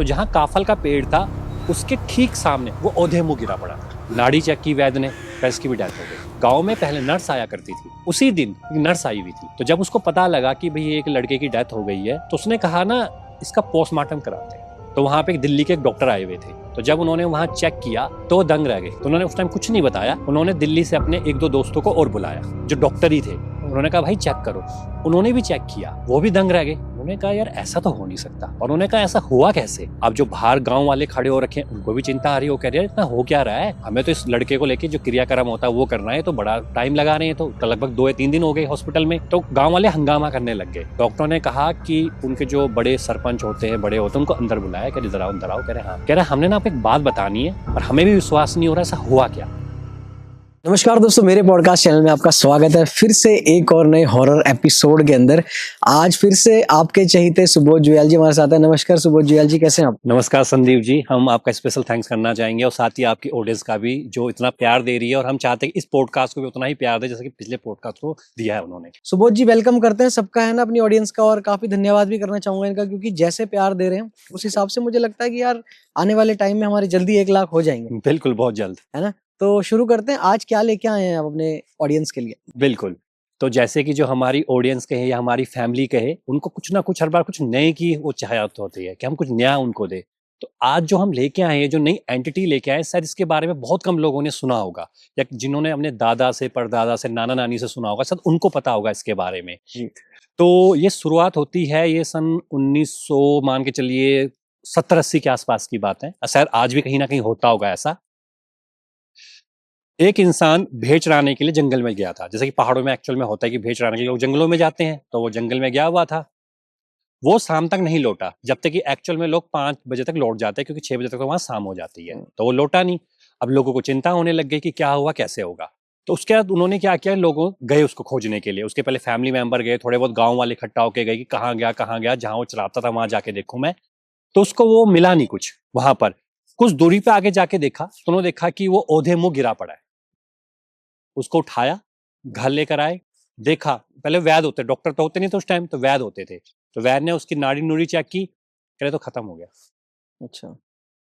तो जहाँ काफल का पेड़ था उसके ठीक सामने वो औधे मुंह गिरा पड़ा था। नाड़ी चेक की वैद्य ने, फिर इसकी भी डेथ हो गई। गांव में पहले नर्स आया करती थी, उसी दिन एक नर्स आई हुई थी। तो जब उसको पता लगा कि भाई एक लड़के की डेथ हो गई है तो उसने कहा ना इसका पोस्टमार्टम कराते हैं। तो वहाँ पे एक दिल्ली के एक डॉक्टर आए हुए थे। तो जब उन्होंने वहाँ चेक किया तो वो दंग रह गए। तो उन्होंने उस टाइम कुछ नहीं बताया। उन्होंने दिल्ली से अपने एक दो दोस्तों को और बुलाया जो डॉक्टर ही थे। उन्होंने कहा भाई चेक करो। उन्होंने भी चेक किया, वो भी दंग रह गए। उन्होंने कहा यार ऐसा तो हो नहीं सकता। और उन्होंने कहा ऐसा हुआ कैसे। अब जो बाहर गांव वाले खड़े हो रखे उनको भी चिंता आ रही है। वो कह रहे हैं इतना हो क्या रहा है, हमें तो इस लड़के को लेके जो क्रियाक्रम होता है वो करना है, तो बड़ा टाइम लगा रहे हैं। तो लगभग 2 या 3 दिन हो गए हॉस्पिटल में। तो गाँव वाले हंगामा करने लग गए। डॉक्टरों ने कहा कि उनके जो बड़े सरपंच होते हैं, बड़े होते हैं, उनको अंदर बुलाया। कह रहे इधर आओ अंदर आओ। कह रहे हाँ। कह रहे हमने ना आपको एक बात बतानी है और हमें भी विश्वास नहीं हो रहा ऐसा हुआ क्या। नमस्कार दोस्तों, मेरे पॉडकास्ट चैनल में आपका स्वागत है फिर से एक और नए हॉरर एपिसोड के अंदर। आज फिर से आपके चहेते सुबोध जुयाल जी हमारे साथ है। नमस्कार सुबोध जुयाल जी, कैसे हैं आप? नमस्कार संदीप जी, हम आपका स्पेशल थैंक्स करना चाहेंगे और साथ ही आपकी ऑडियंस का भी जो इतना प्यार दे रही है। और हम चाहते हैं कि इस पॉडकास्ट को भी उतना ही प्यार दे जैसे कि पिछले पॉडकास्ट को दिया है उन्होंने। सुबोध जी वेलकम करते हैं, सबका है ना अपनी ऑडियंस का, और काफी धन्यवाद भी करना चाहूंगा इनका, क्योंकि जैसे प्यार दे रहे हैं उस हिसाब से मुझे लगता है कि यार आने वाले टाइम में हमारे जल्दी 1 लाख हो जाएंगे। बिल्कुल, बहुत जल्द, है ना। तो शुरू करते हैं, आज क्या लेके आए हैं आप अपने ऑडियंस के लिए? बिल्कुल। तो जैसे कि जो हमारी ऑडियंस कहे या हमारी फैमिली कहे, उनको कुछ ना कुछ हर बार कुछ नए की वो चाहत होती है कि हम कुछ नया उनको दे। तो आज जो हम लेके आए हैं, जो नई एंटिटी लेके आए हैं, शायद इसके बारे में बहुत कम लोगों ने सुना होगा, या जिन्होंने अपने दादा से, परदादा से, नाना नानी से सुना होगा, शायद उनको पता होगा इसके बारे में। तो ये शुरुआत होती है, ये सन 1900 मान के चलिए 70-80 के आसपास की बात है। शायद आज भी कहीं ना कहीं होता होगा ऐसा। एक इंसान भेड़ चराने के लिए जंगल में गया था। जैसे कि पहाड़ों में एक्चुअल में होता है कि भेड़ चराने के लिए लोग जंगलों में जाते हैं। तो वो जंगल में गया हुआ था। वो शाम तक नहीं लौटा, जब तक कि एक्चुअल में लोग 5 बजे तक लौट जाते हैं, क्योंकि 6 बजे तक तो वहां शाम हो जाती है। तो वो लौटा नहीं। अब लोगों को चिंता होने लग गई कि क्या हुआ, कैसे होगा। तो उसके बाद उन्होंने क्या किया, लोगों गए उसको खोजने के लिए। उसके पहले फैमिली मेंबर गए, थोड़े बहुत गाँव वाले इकट्ठा होकर गए कि कहाँ गया, जहाँ वो चराता था वहां जाके देखूं मैं। तो उसको वो मिला नहीं कुछ वहां पर। कुछ दूरी पे आगे जाके देखा तो उन्होंने देखा कि वो औधे मुंह गिरा पड़ा है। उसको उठाया, घर लेकर आए, देखा। पहले वैद्य होते, डॉक्टर तो होते नहीं थे उस टाइम, तो वैद्य होते थे। तो वैद्य ने उसकी नाड़ी नूड़ी चेक की, कह रहे तो खत्म हो गया। अच्छा।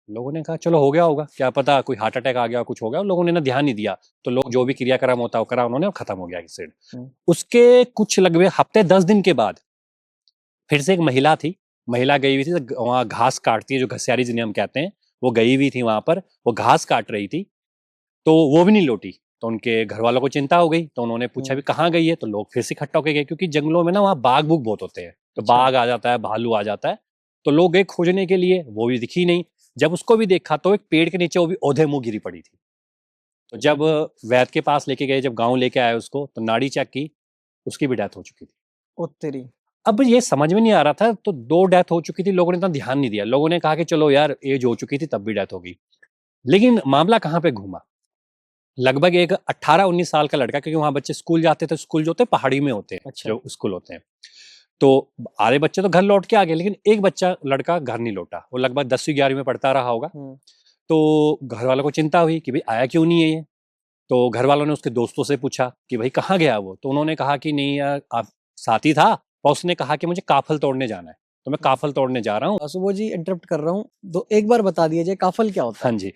लोगों ने कहा चलो हो गया होगा, क्या पता कोई हार्ट अटैक आ गया, कुछ हो गया। लोगों ने ना ध्यान नहीं दिया। तो लोग जो भी क्रियाक्रम होता है करा उन्होंने, खत्म हो गया एक्सीडेंट। उसके कुछ लगभग हफ्ते 10 दिन के बाद फिर से एक महिला थी। महिला गई हुई थी वहां घास काटती है, जो घसियारी जिन्हें हम कहते हैं, वो गई हुई थी वहां पर। वो घास काट रही थी, तो वो भी नहीं लौटी। तो उनके घर वालों को चिंता हो गई। तो उन्होंने पूछा भी कहाँ गई है। तो लोग फिर से इकट्ठा होकर गए, क्योंकि जंगलों में ना वहाँ बाघ बूघ बहुत होते हैं। तो बाघ आ जाता है, भालू आ जाता है। तो लोग गए खोजने के लिए, वो भी दिखी नहीं। जब उसको भी देखा तो एक पेड़ के नीचे वो भी औधे मुंह गिरी पड़ी थी। तो जब वैद्य के पास लेके गए, जब गाँव लेके आए उसको, तो नाड़ी चेक की, उसकी भी डेथ हो चुकी थी। ओ तेरी। अब ये समझ में नहीं आ रहा था। तो 2 डेथ हो चुकी थी, लोगों ने इतना ध्यान नहीं दिया। लोगों ने कहा कि चलो यार एज हो चुकी थी तब भी डेथ होगी। लेकिन मामला कहाँ पे घूमा, लगभग एक 18-19 साल का लड़का, क्योंकि वहां बच्चे स्कूल जाते थे। स्कूल जो होते हैं पहाड़ी में होते हैं। अच्छा। जो स्कूल होते हैं, तो आधे बच्चे तो घर लौट के आ गए, लेकिन एक बच्चा लड़का घर नहीं लौटा। वो लगभग 10वीं 11वीं में पढ़ता रहा होगा। तो घर वालों को चिंता हुई कि भाई आया क्यों नहीं है ये। तो घर वालों ने उसके दोस्तों से पूछा कि भाई कहाँ गया वो। तो उन्होंने कहा कि नहीं यार, आप साथी था, और उसने कहा कि मुझे काफल तोड़ने जाना है, तो मैं काफल तोड़ने जा रहा हूँ। सुबोध जी इंटरप्ट कर रहा हूँ, तो एक बार बता दीजिए काफल क्या होता है? हाँ जी।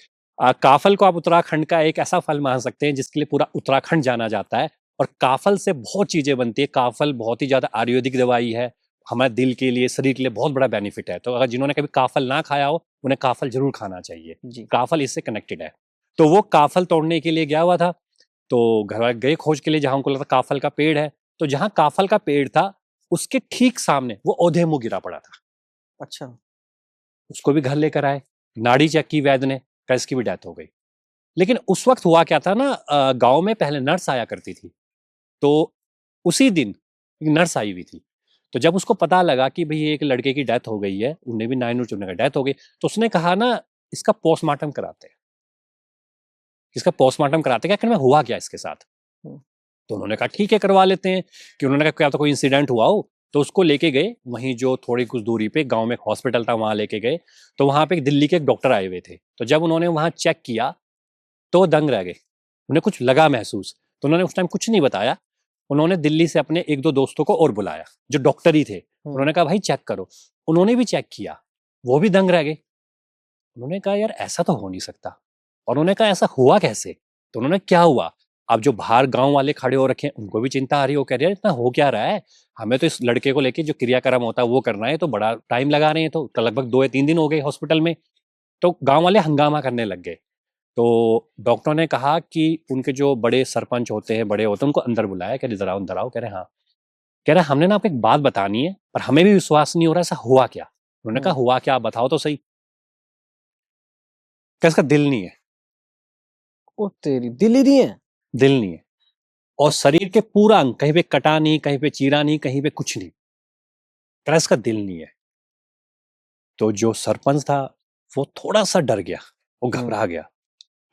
काफल को आप उत्तराखंड का एक ऐसा फल मान सकते हैं जिसके लिए पूरा उत्तराखंड जाना जाता है। और काफल से बहुत चीजें बनती है। काफल बहुत ही ज्यादा आयुर्वेदिक दवाई है, हमारे दिल के लिए, शरीर के लिए बहुत बड़ा बेनिफिट है। तो अगर जिन्होंने कभी काफल ना खाया हो, उन्हें काफल जरूर खाना चाहिए जी। काफल इससे कनेक्टेड है। तो वो काफल तोड़ने के लिए गया हुआ था। तो घर वाले गए खोज के लिए, जहां उनको लगा काफल का पेड़ है। तो जहां काफल का पेड़ था उसके ठीक सामने वो औधे मुंह गिरा पड़ा था। अच्छा। उसको भी घर लेकर आए, नाड़ी चेक की वैद्य ने, कहा इसकी भी डेथ हो गई। लेकिन उस वक्त हुआ क्या था ना, गांव में पहले नर्स आया करती थी। तो उसी दिन एक नर्स आई हुई थी। तो जब उसको पता लगा कि भाई एक लड़के की डेथ हो गई है, उन्हें भी 9 चुनने का डेथ हो गई, तो उसने कहा ना इसका पोस्टमार्टम कराते हैं, इसका पोस्टमार्टम कराते हैं, क्या हुआ क्या इसके साथ। तो उन्होंने कहा ठीक है करवा लेते हैं। कि उन्होंने कहा क्या तो कोई इंसिडेंट हुआ हो। तो उसको लेके गए, वहीं जो थोड़ी कुछ दूरी पे गांव में एक हॉस्पिटल था वहां लेके गए। तो वहां पे एक दिल्ली के एक डॉक्टर आए हुए थे। तो जब उन्होंने वहां चेक किया तो वो दंग रह गए। उन्हें कुछ लगा महसूस। तो उन्होंने उस टाइम कुछ नहीं बताया। उन्होंने दिल्ली से अपने एक दो दोस्तों को और बुलाया जो डॉक्टर ही थे। उन्होंने कहा भाई चेक करो। उन्होंने भी चेक किया, वो भी दंग रह गए। उन्होंने कहा यार ऐसा तो हो नहीं सकता। और उन्होंने कहा ऐसा हुआ कैसे? तो उन्होंने क्या हुआ, अब जो बाहर गांव वाले खड़े हो रखे हैं उनको भी चिंता आ रही है, वो कह रहे हैं इतना हो क्या रहा है, हमें तो इस लड़के को लेके जो क्रियाक्रम होता है वो करना है, तो बड़ा टाइम लगा रहे हैं, तो लगभग 2 या 3 दिन हो गए हॉस्पिटल में। तो गांव वाले हंगामा करने लग गए। तो डॉक्टर ने कहा कि उनके जो बड़े सरपंच होते हैं, बड़े होते हैं, उनको अंदर बुलाया, कह रहे जरा अंदर आओ। कह रहे हाँ। कह रहे हमने ना आपको एक बात बतानी है, पर हमें भी विश्वास नहीं हो रहा ऐसा हुआ क्या। उन्होंने कहा हुआ क्या, आप बताओ तो सही। क्या इसका दिल नहीं है? ओ तेरी, दिल ही नहीं है? दिल नहीं है। और शरीर के पूरा अंग, कहीं पे कटा नहीं, कहीं पे चीरा नहीं, कहीं पे कुछ नहीं, कह रहा इसका दिल नहीं है। तो जो सरपंच था वो थोड़ा सा डर गया, वो घबरा गया।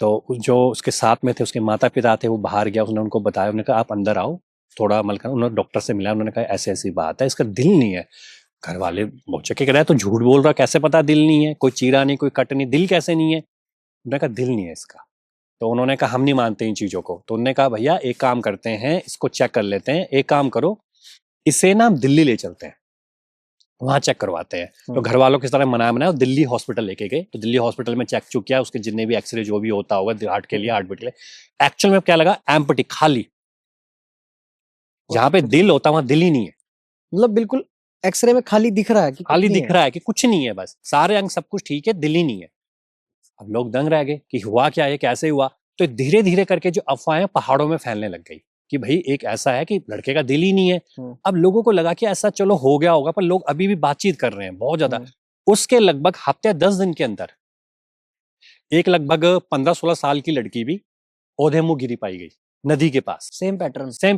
तो जो उसके साथ में थे, उसके माता पिता थे, वो बाहर गया, उसने उनको बताया, उन्होंने कहा आप अंदर आओ थोड़ा मलका। उन्होंने डॉक्टर से मिला, उन्होंने कहा ऐसी ऐसी बात है, इसका दिल नहीं है। घर वाले चौके, कह रहा है तो झूठ बोल रहा, कैसे पता दिल नहीं है, कोई चीरा नहीं, कोई कट नहीं, दिल कैसे नहीं है? उन्होंने कहा दिल नहीं है इसका। तो उन्होंने कहा हम नहीं मानते इन चीजों को। तो उन्होंने कहा भैया एक काम करते हैं, इसको चेक कर लेते हैं, एक काम करो, इसे ना हम दिल्ली ले चलते हैं, वहां चेक करवाते हैं। तो घर वालों की तरह मनाया मनाया दिल्ली हॉस्पिटल लेके गए। तो दिल्ली हॉस्पिटल में चेक चुक किया, उसके जितने भी एक्सरे जो भी होता होगा हार्ट के लिए, हार्ट बीट के लिए, एक्चुअल में क्या लगा, एम्प्टी, खाली। जहां पे दिल होता वहां दिल ही नहीं है। मतलब बिल्कुल एक्सरे में खाली दिख रहा है कि खाली दिख रहा है कि कुछ नहीं है, बस सारे अंग सब कुछ ठीक है, दिल ही नहीं है। अब लोग दंग रह गए कि हुआ क्या है, कैसे हुआ। तो धीरे धीरे करके जो अफवाहें पहाड़ों में फैलने लग गई कि भाई एक ऐसा है कि लड़के का दिल ही नहीं है। अब लोगों को लगा कि ऐसा चलो हो गया होगा, पर लोग अभी भी बातचीत कर रहे हैं बहुत ज्यादा। उसके लगभग हफ्ते 10 दिन के अंदर एक लगभग 15-16 साल की लड़की भी औधे मुंह गिरी पाई गई नदी के पास, सेम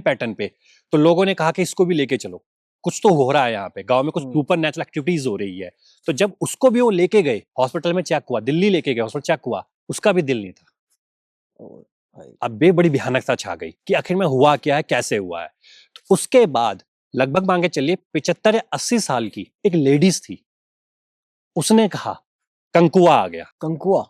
पैटर्न पे। तो लोगों ने कहा कि इसको भी लेके चलो, कुछ तो हो रहा है यहाँ पे, गांव में कुछ सुपर नेचुरल एक्टिविटीज हो रही है। तो जब उसको भी वो लेके गए हॉस्पिटल में, चेक हुआ, दिल्ली लेके गए हॉस्पिटल, चेक हुआ, उसका भी दिल नहीं था। अब बे बड़ी भयानकता छा गई कि आखिर में हुआ क्या है, कैसे हुआ है। तो उसके बाद लगभग मांगे चलिए 75 या 80 साल की एक लेडीज थी, उसने कहा कंकुआ आ गया। कंकुआ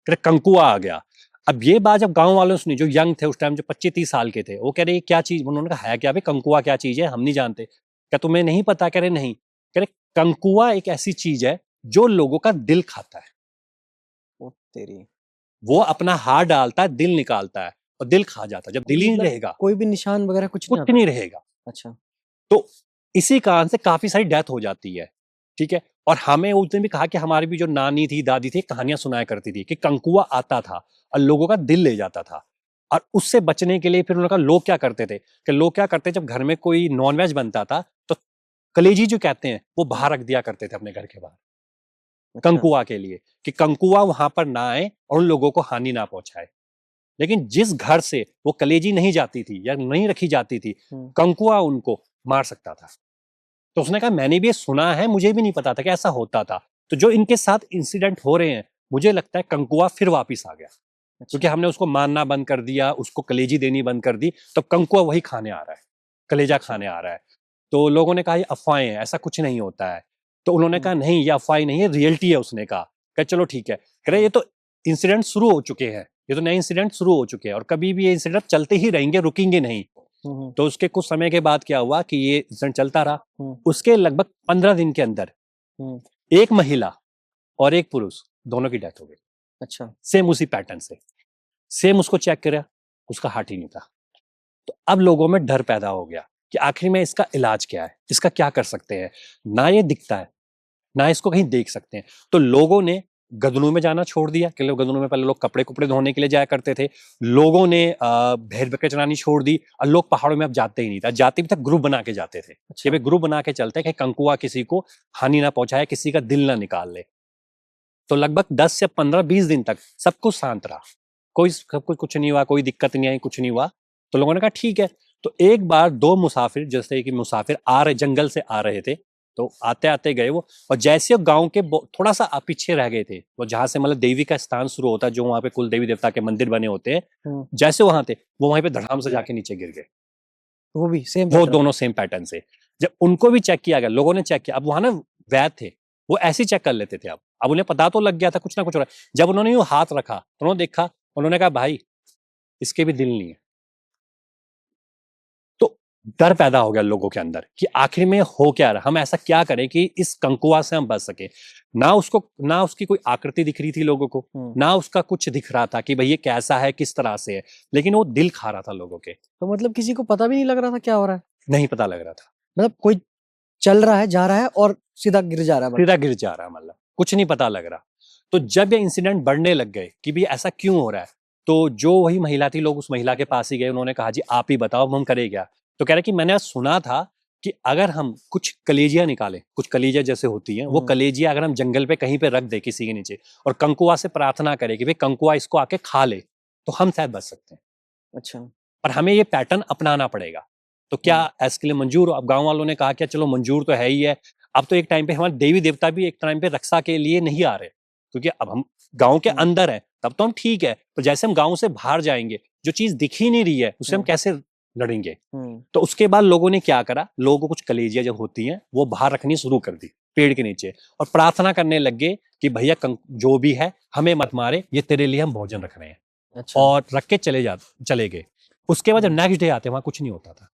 कंकुआ आ गया। अब ये बात जब गांव वालों ने सुनी, जो यंग थे उस टाइम, जो 25-30 साल के थे, वो कह रहे क्या चीज। उन्होंने कहा है क्या भाई, कंकुआ क्या चीज है, हम नहीं जानते। क्या तुम्हें नहीं पता? कह रहे नहीं। कह रहे कंकुआ एक ऐसी चीज है जो लोगों का दिल खाता है। ओ तेरी, वो अपना हाथ डालता है, दिल निकालता है और दिल खा जाता है। जब दिल ही नहीं रहेगा, कोई भी निशान वगैरह कुछ नहीं रहेगा। अच्छा। तो इसी कारण से काफी सारी डेथ हो जाती है, ठीक है। और हमें उस दिन भी कहा कि हमारी भी जो नानी थी, दादी थी, कहानियां सुनाया करती थी कि कंकुआ आता था और लोगों का दिल ले जाता था। और उससे बचने के लिए फिर उन्होंने कहा लोग क्या करते थे, कि लोग क्या करते, जब घर में कोई नॉनवेज बनता था तो कलेजी जो कहते हैं वो बाहर रख दिया करते थे अपने घर के बाहर, कंकुआ के लिए, कि कंकुआ वहां पर ना आए और उन लोगों को हानि ना पहुंचाए। लेकिन जिस घर से वो कलेजी नहीं जाती थी या नहीं रखी जाती थी, कंकुआ उनको मार सकता था। तो उसने कहा मैंने भी ये सुना है, मुझे भी नहीं पता था कि ऐसा होता था। तो जो इनके साथ इंसिडेंट हो रहे हैं, मुझे लगता है कंकुआ फिर वापस आ गया। क्योंकि हमने उसको मानना बंद कर दिया, उसको कलेजी देनी बंद कर दी, तो कंकुआ वही खाने आ रहा है, कलेजा खाने आ रहा है। तो लोगों ने कहा ये अफवाहें हैं, ऐसा कुछ नहीं होता है। तो उन्होंने कहा नहीं ये अफवाह नहीं है, रियलिटी है। उसने कहा चलो ठीक है। कह रहे ये तो इंसिडेंट शुरू हो चुके हैं, ये तो नए इंसिडेंट शुरू हो चुके हैं और कभी भी ये इंसिडेंट चलते ही रहेंगे, रुकेंगे नहीं। तो उसके कुछ समय के बाद क्या हुआ कि ये इंसिडेंट चलता रहा। उसके लगभग 15 दिन के अंदर एक महिला और एक पुरुष दोनों की डेथ हो गई। अच्छा, सेम उसी पैटर्न से, सेम। उसको चेक करा, उसका हार्ट ही नहीं था। तो अब लोगों में डर पैदा हो गया कि आखिर में इसका इलाज क्या है, इसका क्या कर सकते हैं। ना ये दिखता है, ना इसको कहीं देख सकते हैं। तो लोगों ने गदनों में जाना छोड़ दिया, कि गदनों में पहले लोग कपड़े कुपड़े धोने के लिए जाया करते थे। लोगों ने भेड़ बकरी चरानी छोड़ दी और लोग पहाड़ों में अब जाते ही नहीं था। जाते भी तक ग्रुप बना के जाते थे। अच्छा। कि ग्रुप बना के चलते कि कंकुआ किसी को हानि ना पहुंचाए, किसी का दिल ना निकाल ले। तो लगभग 10 या 15-20 दिन तक सब कुछ शांत रहा, कोई सब कुछ नहीं हुआ, कोई दिक्कत नहीं आई, कुछ नहीं हुआ। तो लोगों ने कहा ठीक है। तो एक बार दो मुसाफिर, जैसे कि मुसाफिर आ रहे, जंगल से आ रहे थे, तो आते आते गए वो, और जैसे वो गांव के थोड़ा सा पीछे रह गए थे, वो जहां से मतलब देवी का स्थान शुरू होता है, जो वहां पे कुल देवी देवता के मंदिर बने होते हैं, जैसे वहां थे वो वहीं पे धड़ाम से जाके नीचे गिर गए। वो भी सेम, वो दोनों सेम पैटर्न से। जब उनको भी चेक किया गया, लोगों ने चेक किया, अब वहां ना वैद थे, वो ऐसे चेक कर लेते थे। अब उन्हें पता तो लग गया था कुछ ना कुछ हो रहा है। जब उन्होंने वो हाथ रखा तो उन्होंने देखा, उन्होंने कहा भाई इसके भी दिल नहीं है। तो डर पैदा हो गया लोगों के अंदर कि आखिर में हो क्या रहा, हम ऐसा क्या करें कि इस कंकुआ से हम बच सके। ना उसकी कोई आकृति दिख रही थी लोगों को, ना उसका कुछ दिख रहा था कि भाई ये कैसा है, किस तरह से है, लेकिन वो दिल खा रहा था लोगों के। तो मतलब किसी को पता भी नहीं लग रहा था क्या हो रहा है, नहीं पता लग रहा था, मतलब कोई चल रहा है, जा रहा है और सीधा गिर जा रहा है, सीधा गिर जा रहा, मतलब कुछ नहीं पता लग रहा। तो जब ये इंसिडेंट बढ़ने लग गए कि भाई ऐसा क्यों हो रहा है, तो जो वही महिला थी, लोग उस महिला के पास ही गए, उन्होंने कहा जी आप ही बताओ हम करें क्या। तो कह रहे कि मैंने सुना था कि अगर हम कुछ कलेजियां निकालें, कुछ कलेजिया जैसे होती हैं, वो कलेजिया अगर हम जंगल पे कहीं पे रख दे किसी के नीचे और कंकुआ से प्रार्थना करें कि भाई कंकुआ इसको आके खा ले, तो हम शायद बच सकते हैं। अच्छा, पर हमें ये पैटर्न अपनाना पड़ेगा। तो क्या इसके लिए मंजूर हो? अब गांव वालों ने कहा क्या चलो मंजूर तो है ही है। अब तो एक टाइम पे हमारे देवी देवता भी एक टाइम पे रक्षा के लिए नहीं आ रहे, क्योंकि अब हम गांव के अंदर है, तब तो हम ठीक है, पर जैसे हम गांव से बाहर जाएंगे, जो चीज दिख ही नहीं रही है उससे हम कैसे लड़ेंगे। तो उसके बाद लोगों ने क्या करा, लोगों को कुछ कलेजियां जो होती हैं वो बाहर रखनी शुरू कर दी पेड़ के नीचे, और प्रार्थना करने लग गए कि भैया जो भी है हमें मत मारे, ये तेरे लिए हम भोजन रख रहे हैं। अच्छा, और रख के चले गए। उसके बाद जब नेक्स्ट डे आते वहां कुछ नहीं होता था,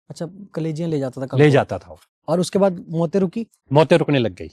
अच्छा, कलेजियां ले जाता था ले कंकुआ। जाता था वो। और उसके बाद मौतें रुकी, मौतें रुकने लग गई,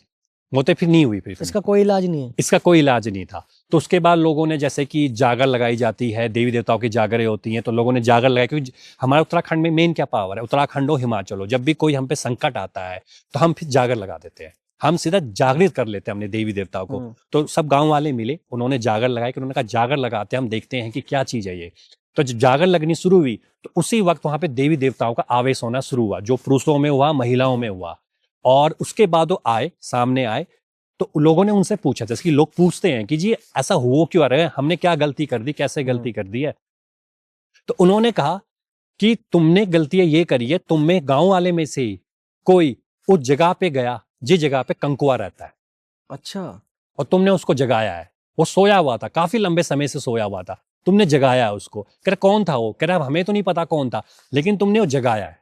मौतें फिर नहीं हुई फिर इसका कोई इलाज नहीं है। इसका कोई इलाज नहीं था। तो उसके बाद लोगों ने, जैसे कि जागर लगाई जाती है, देवी देवताओं की जागरें होती हैं, तो लोगों ने जागर लगाई, क्योंकि हमारे उत्तराखंड में मेन क्या पावर है, उत्तराखंड हो हिमाचल हो, जब भी कोई हम पे संकट आता है तो हम फिर जागर लगा देते हैं, हम सीधा जागृत कर लेते हैं अपने देवी देवताओं को। तो सब गांव वाले मिले, उन्होंने जागर लगाई, कि उन्होंने कहा जागर लगाते हैं, हम देखते हैं कि क्या चीज है ये। तो जब जागर लगनी शुरू हुई तो उसी वक्त वहां पे देवी देवताओं का आवेश होना शुरू हुआ, जो पुरुषों में हुआ, महिलाओं में हुआ। और उसके बाद वो आए, सामने आए, तो लोगों ने उनसे पूछा, जैसे कि लोग पूछते हैं कि जी ऐसा हुआ क्यों, आ रहा है, हमने क्या गलती कर दी, कैसे गलती कर दी है। तो उन्होंने कहा कि तुमने गलतियां ये करी है, तुम में गांव वाले में से ही कोई उस जगह पे गया जिस जगह पे कंकुआ रहता है, अच्छा, और तुमने उसको जगाया है। वो सोया हुआ था, काफी लंबे समय से सोया हुआ था, तुमने जगाया है उसको। कह रहा कौन था वो? कह रहा हमें तो नहीं पता कौन था, लेकिन तुमने वो जगाया है।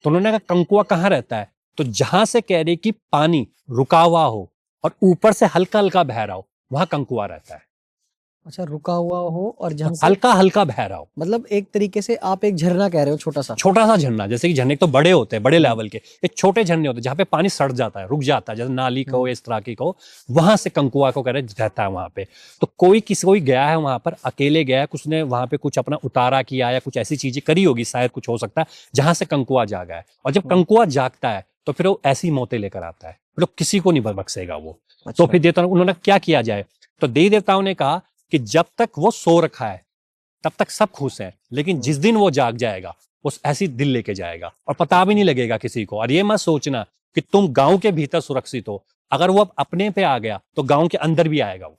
तो उन्होंने कहा कंकुआ कहाँ रहता है? तो जहां से कह रही कि पानी रुका हुआ हो और ऊपर से हल्का हल्का बह रहा हो, वहां कंकुआ रहता है। अच्छा, रुका हुआ हो और जहां से हल्का हल्का बह रहा हो, मतलब एक तरीके से आप एक झरना कह रहे हो, छोटा सा। छोटा सा झरना। जैसे कि झरने तो बड़े होते हैं, बड़े लेवल के, एक छोटे झरने होते हैं जहाँ पे पानी सड़ जाता है, रुक जाता है, जैसे नाली को इस तरह की को, वहां से कंकुआ को कह रहे रहता है वहां पे। तो कोई गया है वहां पर, अकेले गया है, कुछ ने वहां पे कुछ अपना उतारा किया या कुछ ऐसी चीजें करी होगी, शायद कुछ हो सकता है, जहां से कंकुआ जागा है। और जब कंकुआ जागता है तो फिर वो ऐसी मौतें लेकर आता है, मतलब किसी को नहीं बख्शेगा वो। तो फिर देवता उन्होंने क्या किया जाए, तो देवी देवताओं ने कहा कि जब तक वो सो रखा है तब तक सब खुश हैं, लेकिन जिस दिन वो जाग जाएगा वो ऐसी दिल लेके जाएगा और पता भी नहीं लगेगा किसी को। और ये मत सोचना कि तुम गांव के भीतर सुरक्षित हो, अगर वो अब अपने पे आ गया तो गांव के अंदर भी आएगा वो।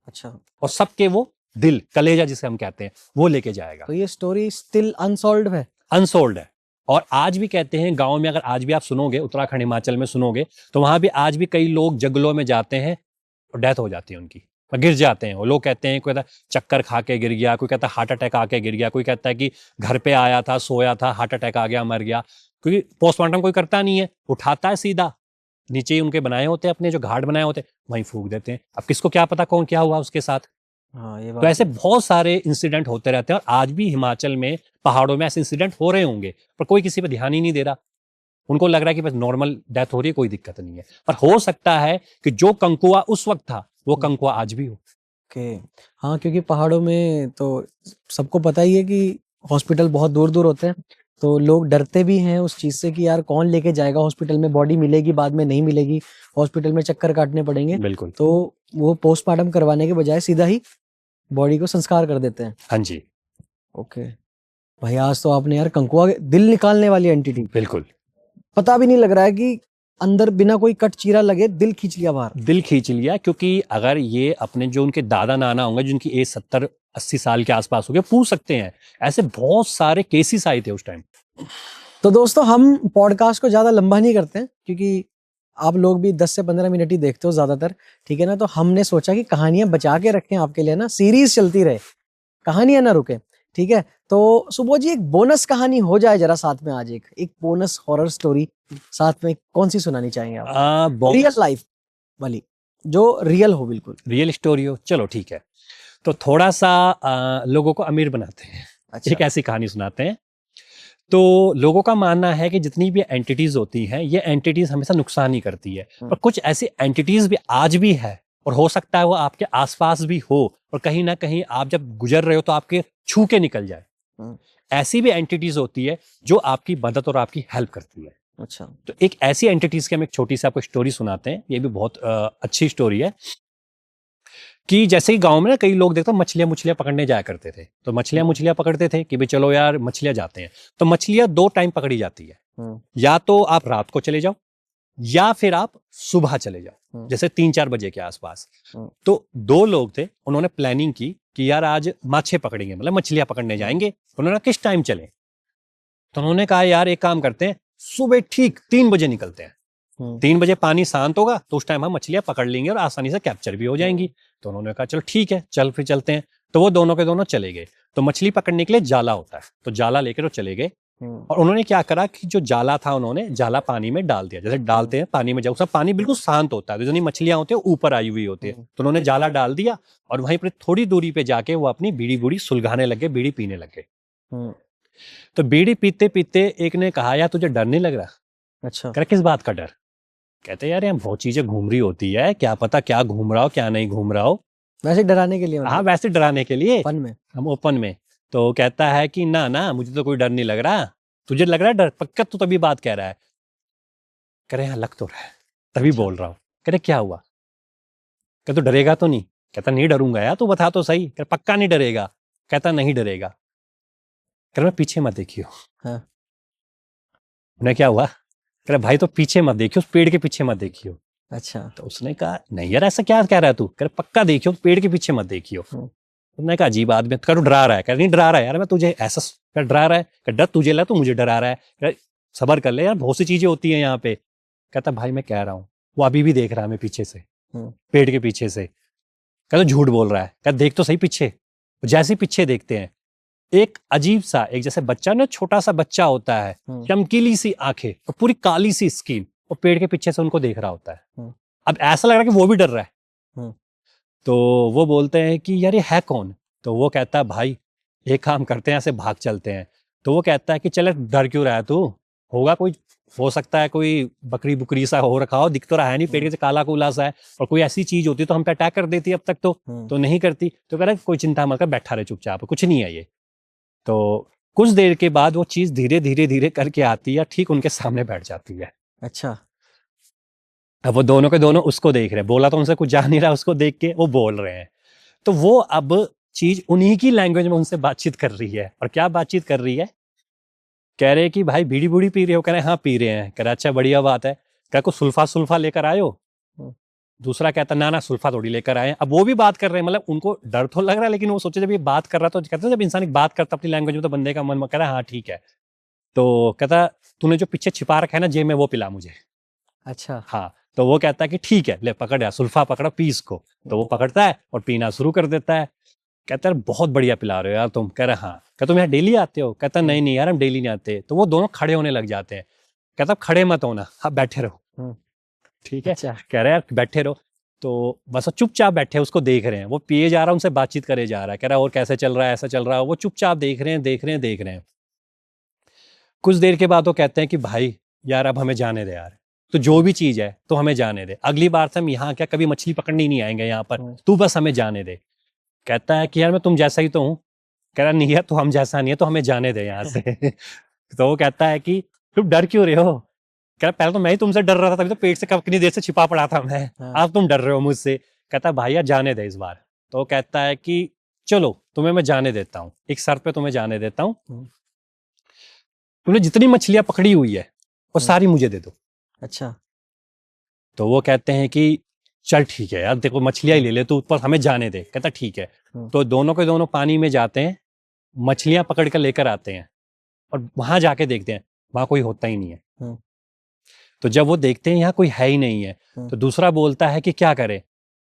अच्छा, और सबके वो दिल, कलेजा जिसे हम कहते हैं, वो लेके जाएगा। तो ये स्टोरी स्टिल अनसॉल्व्ड है, अनसोल्ड है। और आज भी कहते हैं गांव में, अगर आज भी आप सुनोगे, उत्तराखंड हिमाचल में सुनोगे, तो वहां भी आज भी कई लोग जंगलों में जाते हैं और डेथ हो जाती है उनकी, गिर जाते हैं वो। लोग कहते हैं, कोई कहता है चक्कर खा के गिर गया, कोई कहता है हार्ट अटैक आके गिर गया, कोई कहता है कि घर पे आया था, सोया था, हार्ट अटैक आ गया, मर गया। क्योंकि पोस्टमार्टम कोई करता नहीं है, उठाता है सीधा, नीचे ही उनके बनाए होते हैं, अपने जो घाट बनाए होते हैं वहीं फूक देते हैं। अब किसको क्या पता कौन क्या हुआ उसके साथ। हाँ ये तो बात ऐसे बहुत सारे इंसिडेंट होते रहते हैं, और आज भी हिमाचल में पहाड़ों में ऐसे इंसिडेंट हो रहे होंगे, पर कोई किसी पर ध्यान ही नहीं दे रहा। उनको लग रहा है कि बस नॉर्मल डेथ हो रही है, कोई दिक्कत नहीं है। पर हो सकता है कि जो कंकुआ उस वक्त था वो कंकुआ आज भी हो। ओके, हाँ, क्योंकि पहाड़ों में तो सबको पता ही है कि हॉस्पिटल बहुत दूर दूर होते हैं, तो लोग डरते भी हैं उस चीज से कि यार कौन लेके जाएगा हॉस्पिटल में, बॉडी मिलेगी बाद में नहीं मिलेगी, हॉस्पिटल में चक्कर काटने पड़ेंगे। बिल्कुल। तो वो पोस्टमार्टम करवाने के बजाय सीधा ही बॉडी को संस्कार कर देते हैं। हाँ जी, ओके भाई, आज तो आपने यार कंकुआ दिल निकालने वाली एंटिटी, बिल्कुल। पता भी नहीं लग रहा है कि अंदर बिना कोई कट चीरा लगे दिल खींच लिया बाहर। दिल खींच लिया, क्योंकि अगर ये अपने जो उनके दादा नाना होंगे, जिनकी एज 70-80 साल के आसपास हो गए, पूछ सकते हैं। ऐसे बहुत सारे केसेस आए थे उस टाइम। तो दोस्तों, हम पॉडकास्ट को ज्यादा लंबा नहीं करते हैं, क्योंकि आप लोग भी 10 से 15 मिनट ही देखते हो ज्यादातर, ठीक है ना। तो हमने सोचा कि कहानियां बचा के रखें आपके लिए ना, सीरीज चलती रहे, कहानियां ना रुके, ठीक है। तो सुबोध जी, एक बोनस कहानी हो जाए जरा साथ में, आज एक बोनस हॉरर स्टोरी साथ में कौन सी सुनानी चाहेंगे आप? रियल लाइफ वाली, जो रियल हो, बिल्कुल रियल स्टोरी हो, चलो ठीक है। तो थोड़ा सा लोगों को अमीर बनाते हैं, अच्छा, एक ऐसी कहानी सुनाते हैं। तो लोगों का मानना है कि जितनी भी एंटिटीज होती हैं ये एंटिटीज हमेशा नुकसान ही करती है, और कुछ ऐसी एंटिटीज भी आज भी है, और हो सकता है वो आपके आसपास भी हो, और कहीं ना कहीं आप जब गुजर रहे हो तो आपके छू के निकल जाए। ऐसी भी एंटिटीज होती है जो आपकी मदद और आपकी हेल्प करती है। अच्छा। तो एक ऐसी एंटिटीज की हम एक छोटी सी आपको स्टोरी सुनाते हैं, ये भी बहुत अच्छी स्टोरी है। कि जैसे ही गांव में ना कई लोग देखते हो मछलियां पकड़ने जाया करते थे, तो मछलियां पकड़ते थे कि भाई चलो यार मछलियां जाते हैं। तो मछलियां दो टाइम पकड़ी जाती है, या तो आप रात को चले जाओ या फिर आप सुबह चले जाओ, जैसे 3-4 बजे के आसपास। तो दो लोग थे, उन्होंने प्लानिंग की कि यार आज माछे पकड़ेंगे, मतलब मछलियां पकड़ने जाएंगे। उन्होंने किस टाइम चले, तो उन्होंने कहा यार एक काम करते हैं, सुबह ठीक 3 बजे निकलते हैं। 3 बजे पानी शांत होगा तो उस टाइम हम मछलियां पकड़ लेंगे और आसानी से कैप्चर भी हो जाएंगी। तो उन्होंने कहा चलो ठीक है, चल फिर चलते हैं। तो वो दोनों के दोनों चले गए। तो मछली पकड़ने के लिए जाला होता है, तो जाला लेकर वो चले गए। और उन्होंने क्या करा कि जो जाला था उन्होंने जाला पानी में डाल दिया, जैसे डालते हैं पानी में, जब उसका पानी बिल्कुल शांत होता है, तो जितनी मछलियां होती है ऊपर आई हुई होती है। तो उन्होंने जाला डाल दिया और वहीं पर थोड़ी दूरी पे जाके वो अपनी बीड़ी बूड़ी सुलगाने लगे, बीड़ी पीने लगे। तो बीड़ी पीते पीते एक ने कहा यार तुझे डर नहीं लग रहा? अच्छा। कह किस बात का डर? कहते यार यहाँ बहुत चीजें घूम रही होती है, क्या पता क्या घूम रहा हो क्या नहीं घूम रहा हो। वैसे डराने के लिए? हाँ वैसे डराने के लिए, ओपन में। हम ओपन में। तो कहता है कि ना ना मुझे तो कोई डर नहीं लग रहा, तुझे लग रहा है डर? पक्का तू तभी बात कह रहा है? कह रहे हाँ लग तो रहा है, तभी बोल रहा हूँ। कह रहे क्या हुआ? कह तो डरेगा तो नहीं? कहता नहीं डरूंगा यार, तू बता तो सही। कह पक्का नहीं डरेगा? कहता नहीं डरेगा। कह रहा पीछे मत देखियो। हाँ। उन्हें क्या हुआ? कह रहा भाई तो पीछे मत देखियो, उस पेड़ के पीछे मत देखियो। अच्छा। तो उसने कहा नहीं यार ऐसा क्या कह रहा है तू? कह रहा पक्का देखियो, पेड़ के पीछे मत देखियो। उसने कहा अजीब आदमी, कह डरा रहा है। कह नहीं डरा रहा है यार मैं तुझे, ऐसा कर डरा रहा है? कह डर तुझे लगा, तू मुझे डरा रहा है। सबर कर ले यार, बहुत सी चीजें होती है यहाँ पे। कहता भाई मैं कह रहा हूँ, वो अभी भी देख रहा है मैं पीछे से, पेड़ के पीछे से। कहता झूठ बोल रहा है। कहता देख तो सही पीछे। जैसे पीछे देखते हैं, एक अजीब सा, एक जैसे बच्चा ना, छोटा सा बच्चा होता है, चमकीली सी आंखें और पूरी काली सी स्किन, और पेड़ के पीछे से उनको देख रहा होता है। अब ऐसा लग रहा है कि वो भी डर रहा है। तो वो बोलते हैं कि यार ये है कौन? तो वो कहता है भाई एक काम करते हैं, ऐसे भाग चलते हैं। तो वो कहता है कि चल डर क्यों रहा है तू, होगा कोई, हो सकता है कोई बकरी बुकरी सा हो रखा हो, दिख तो रहा है नहीं, पेड़ से काला कूला सा है, और कोई ऐसी चीज होती तो हम पे अटैक कर देती अब तक। तो नहीं करती। तो कह रहा है कोई चिंता मत कर, बैठा रहे चुपचाप, कुछ नहीं है ये। तो कुछ देर के बाद वो चीज धीरे धीरे धीरे करके आती है, ठीक उनके सामने बैठ जाती है। अच्छा। अब वो दोनों के दोनों उसको देख रहे हैं, बोला तो उनसे कुछ जा नहीं रहा, उसको देख के वो बोल रहे हैं। तो वो अब चीज उन्हीं की लैंग्वेज में उनसे बातचीत कर रही है। और क्या बातचीत कर रही है? कह रहे कि भाई बीड़ी बूड़ी पी रहे हो? कह रहे हाँ पी रहे हैं। कह रहे अच्छा बढ़िया बात है। क्या कुछ सुल्फा लेकर आए हो? दूसरा कहता ना ना सुल्फा थोड़ी लेकर आए। अब वो भी बात कर रहे हैं, मतलब उनको डर तो लग रहा है, लेकिन वो सोचे जब ये बात कर रहा तो कहते जब इंसान बात करता अपनी लैंग्वेज में तो बंदे का मन कह रहा है हाँ ठीक है। तो कहता तूने जो पीछे छिपा रखा है ना जेब में, वो पिला मुझे। अच्छा। हाँ। तो वो कहता है कि ठीक है ले पकड़ यार, सुल्फा पकड़ा, पी इसको। तो वो पकड़ता है और पीना शुरू कर देता है। कहता है बहुत बढ़िया पिला रहे हो यार तुम। कह रहे हाँ। कहता तुम यहाँ डेली आते हो? कहता नहीं नहीं यार हम डेली नहीं आते। तो वो दोनों खड़े होने लग जाते हैं। कहता खड़े मत होना, हाँ बैठे रहो। ठीक है। अच्छा। कह रहे यार बैठे रहो। तो बस चुपचाप बैठे उसको देख रहे हैं, वो पिए जा रहा है, उनसे बातचीत करे जा रहा है। कह रहा है और कैसे चल रहा है, ऐसा चल रहा है। वो चुपचाप देख रहे हैं। कुछ देर के बाद वो कहते हैं कि भाई यार अब हमें जाने दे यार, तो जो भी चीज है तो हमें जाने दे, अगली बार से हम यहाँ क्या कभी मछली पकड़ने ही नहीं आएंगे यहाँ पर, तू बस हमें जाने दे। कहता है कि यार मैं तुम जैसा ही तो हूँ। कह रहा नहीं है तो हम जैसा नहीं है, तो हमें जाने दे यहाँ से। तो वो कहता है कि तुम डर क्यों रहे हो? कह रहा पहले तो मैं ही तुमसे डर रहा था, तभी तो पेट से कितनी देर से छिपा पड़ा था मैं। अब तुम डर रहे हो मुझसे। कहता भाई यार जाने दे इस बार। तो वो कहता है कि चलो तुम्हें मैं जाने देता हूँ, एक शर्त पे तुम्हें जाने देता हूँ, तुमने जितनी मछलियां पकड़ी हुई है वो सारी मुझे दे दो। अच्छा। तो वो कहते हैं कि चल ठीक है यार, देखो मछलियां ही ले ले तू, पर हमें जाने दे। कहता ठीक है। तो दोनों के दोनों पानी में जाते हैं, मछलियां पकड़ कर लेकर आते हैं, और वहां जाके देखते हैं वहां कोई होता ही नहीं है। तो जब वो देखते हैं यहाँ कोई है ही नहीं है, तो दूसरा बोलता है कि क्या करे?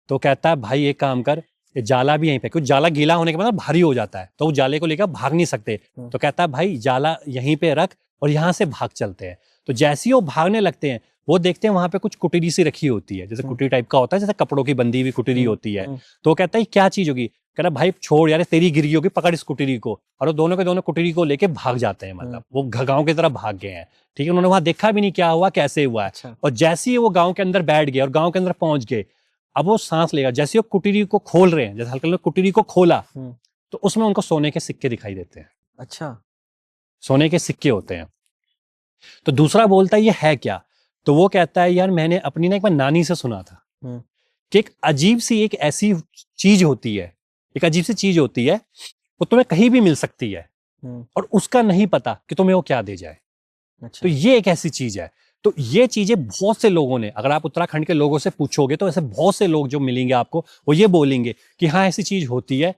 तो कहता है भाई एक काम कर, ये जाला भी यहीं पे, क्योंकि जाला गीला होने के बाद भारी हो जाता है, तो वो जाले को लेकर भाग नहीं सकते। तो कहता है भाई जाला यहीं पे रख और यहाँ से भाग चलते हैं। तो जैसे ही वो भागने लगते हैं, वो देखते हैं वहां पे कुछ कुटीरी सी रखी होती है, जैसे कुटीरी टाइप का होता है, जैसे कपड़ों की बंदी हुई कुटीरी होती है। तो वो कहता है क्या चीज होगी? कह रहा भाई छोड़ यार, तेरी गिरी होगी, पकड़ इस कुटीरी को। और वो दोनों के दोनों कुटीरी को लेके भाग जाते हैं, मतलब वो गांव की तरफ भाग गए हैं। ठीक है, उन्होंने वहां देखा भी नहीं क्या हुआ, कैसे हुआ है। अच्छा। और जैसे ही वो गांव के अंदर बैठ गए और गांव के अंदर पहुंच गए, अब वो सांस लेगा, जैसे वो कुटीरी को खोल रहे हैं, जैसे हल्का हल्का कुटीरी को खोला, तो उसमें उनको सोने के सिक्के दिखाई देते हैं। अच्छा। सोने के सिक्के होते हैं। तो दूसरा बोलता है ये है क्या? तो वो कहता है यार मैंने अपनी ना एक बार नानी से सुना था कि एक अजीब सी एक ऐसी चीज होती है, एक अजीब सी चीज होती है, वो तुम्हें कहीं भी मिल सकती है और उसका नहीं पता कि तुम्हें वो क्या दे जाए। अच्छा। तो ये एक ऐसी चीज है। तो ये चीजें बहुत से लोगों ने, अगर आप उत्तराखंड के लोगों से पूछोगे तो ऐसे बहुत से लोग जो मिलेंगे आपको, वो ये बोलेंगे कि हाँ ऐसी चीज होती है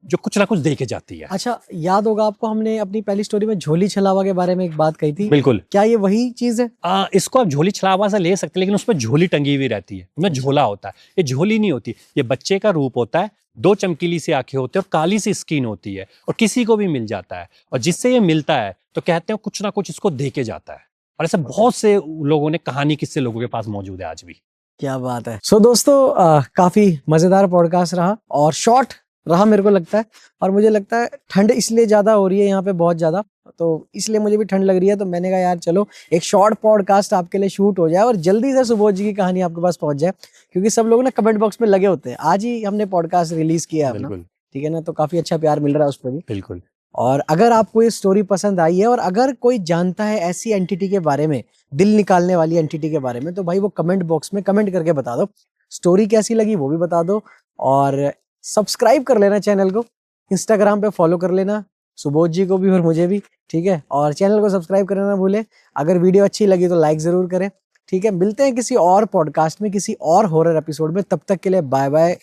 जो कुछ ना कुछ दे के जाती है। अच्छा, याद होगा आपको, हमने अपनी पहली स्टोरी में झोली छलावा के बारे में एक बात कही थी। बिल्कुल। क्या ये वही चीज है? इसको आप झोली छलावा से ले सकते हैं, लेकिन उसमें झोली टंगी हुई रहती है, उसमें झोला होता है। ये झोली नहीं होती, ये बच्चे का रूप होता है, 2 चमकीली सी आंखें होती है और काली सी स्किन होती है, और किसी को भी मिल जाता है। और जिससे ये मिलता है तो कहते हैं कुछ ना कुछ इसको दे के जाता है। और ऐसे बहुत से लोगों ने कहानी किससे लोगों के पास मौजूद है आज भी। क्या बात है। सो दोस्तों, काफी मजेदार पॉडकास्ट रहा और शॉर्ट रहा मेरे को लगता है। और मुझे लगता है ठंड इसलिए ज्यादा हो रही है यहाँ पे, बहुत ज्यादा, तो इसलिए मुझे भी ठंड लग रही है। तो मैंने कहा यार चलो एक शॉर्ट पॉडकास्ट आपके लिए शूट हो जाए और जल्दी से सुबोध जी की कहानी आपके पास पहुंच जाए, क्योंकि सब लोग ना कमेंट बॉक्स में लगे होते हैं। आज ही हमने पॉडकास्ट रिलीज किया है अपना, ठीक है ना, तो काफी अच्छा प्यार मिल रहा है उस पर भी। बिल्कुल। और अगर आपको ये स्टोरी पसंद आई है और अगर कोई जानता है ऐसी एंटिटी के बारे में, दिल निकालने वाली एंटिटी के बारे में, तो भाई वो कमेंट बॉक्स में कमेंट करके बता दो। स्टोरी कैसी लगी वो भी बता दो, और सब्सक्राइब कर लेना चैनल को, इंस्टाग्राम पे फॉलो कर लेना सुबोध जी को भी और मुझे भी, ठीक है। और चैनल को सब्सक्राइब करना ना भूले। अगर वीडियो अच्छी लगी तो लाइक जरूर करें, ठीक है। मिलते हैं किसी और पॉडकास्ट में, किसी और हॉरर एपिसोड में। तब तक के लिए बाय बाय।